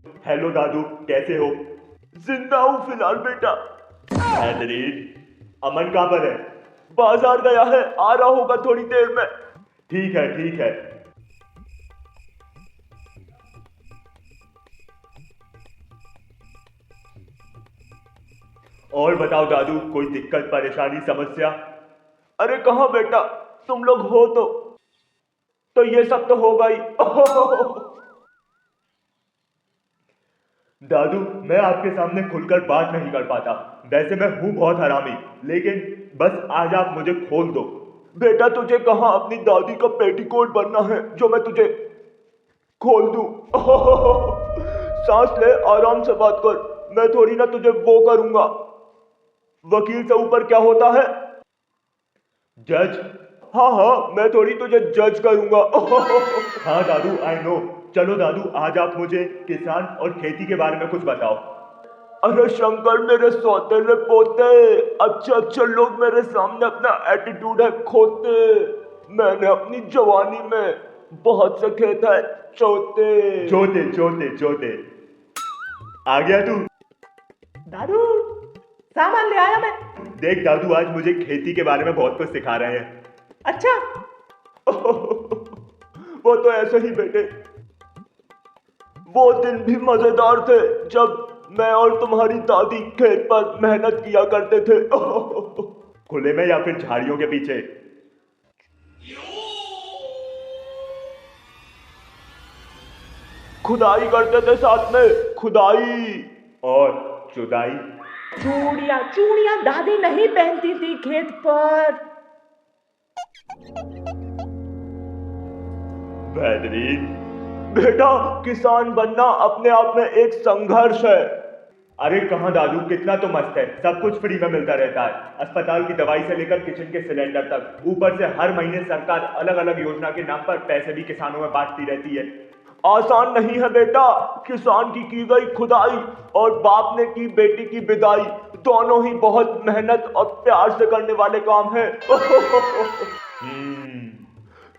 Hello दादू, कैसे हो? जिंदा हूँ फिलहाल बेटा। बेहतरीन। अमन कहाँ पर है? बाजार गया है, आ रहा होगा थोड़ी देर में। ठीक है ठीक है। और बताओ दादू, कोई दिक्कत परेशानी समस्या? अरे कहाँ बेटा, तुम लोग हो तो ये सब तो होगा ही। दादू, मैं आपके सामने खुलकर बात नहीं कर पाता। वैसे मैं हूं बहुत हरामी, लेकिन बस आज आप मुझे खोल दो। बेटा तुझे कहाँ अपनी दादी का पेटीकोट बनना है जो मैं तुझे खोल दूं? सांस ले, आराम से बात कर। मैं थोड़ी ना तुझे वो करूंगा। वकील से ऊपर क्या होता है? जज। हाँ हाँ, मैं थोड़ी तुझे जज करूंगा। हाँ दादू, आई नो। चलो दादू, आज आप मुझे किसान और खेती के बारे में कुछ बताओ। अरे शंकर मेरे सौतेले पोते, अच्छे अच्छे लोग मेरे सामने अपना एटीट्यूड है खोते। मैंने अपनी जवानी में बहुत से खेत है चोते। चोते चोते चोते। आ गया तू? दादू, सामान ले आया मैं। देख दादू, आज मुझे खेती के बारे में बहुत कुछ सिखा रहे हैं। अच्छा। वो तो ऐसे ही बेटे। वो दिन भी मजेदार थे जब मैं और तुम्हारी दादी खेत पर मेहनत किया करते थे। खुले में या फिर झाड़ियों के पीछे? खुदाई करते थे साथ में, खुदाई और जुदाई। चूड़ियां चूड़ियां दादी नहीं पहनती थी खेत पर। बेहतरीन। बेटा, किसान बनना अपने आप में एक संघर्ष है। अरे कहाँ दादू, कितना तो मस्त है, सब कुछ फ्री में मिलता रहता है। अस्पताल की दवाई से लेकर किचन के सिलेंडर तक। ऊपर से हर महीने सरकार अलग अलग योजना के नाम पर पैसे भी किसानों में बांटती रहती है। आसान नहीं है बेटा, किसान की गई खुदाई और बाप ने की बेटी की विदाई, दोनों ही बहुत मेहनत और प्यार से करने वाले काम है।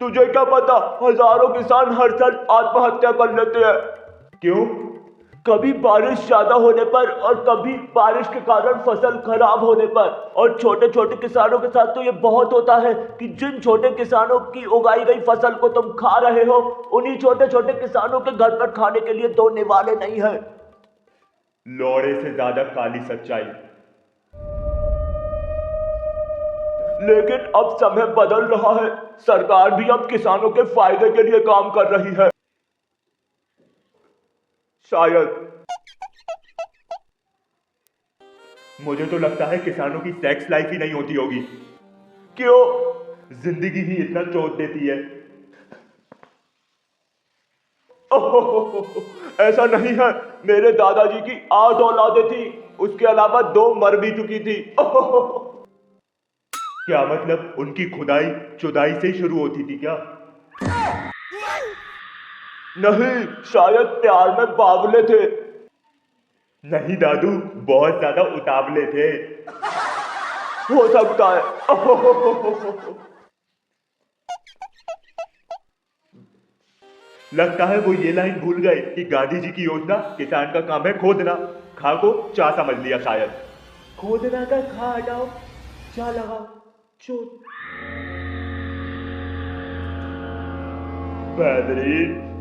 तुझे क्या पता, हजारों किसान हर साल आत्महत्या कर लेते हैं। क्यों? कभी बारिश ज्यादा होने पर और कभी बारिश के कारण फसल खराब होने पर। और छोटे छोटे किसानों के साथ तो ये बहुत होता है कि जिन छोटे किसानों की उगाई गई फसल को तुम खा रहे हो, उन्हीं छोटे छोटे किसानों के घर पर खाने के लिए दो निवाले नहीं है। लौड़े से ज्यादा काली सच्चाई। लेकिन अब समय बदल रहा है, सरकार भी अब किसानों के फायदे के लिए काम कर रही है। शायद। मुझे तो लगता है किसानों की सेक्स लाइफ ही नहीं होती होगी। क्यों? जिंदगी ही इतना चोट देती है। ऐसा नहीं है, मेरे दादाजी की 8 औलादें थी, उसके अलावा 2 मर भी चुकी थी। क्या मतलब, उनकी खुदाई चुदाई से ही शुरू होती थी क्या? नहीं, शायद प्यार में बावले थे। नहीं दादू, बहुत ज्यादा उतावले थे। हो सकता है। लगता है वो ये लाइन भूल गए कि गांधी जी की योजना किसान का काम है खोदना। खा को चा समझ लिया शायद। खोदना का खा हटाओ, चा लगाओ, चोट। बेहतरीन।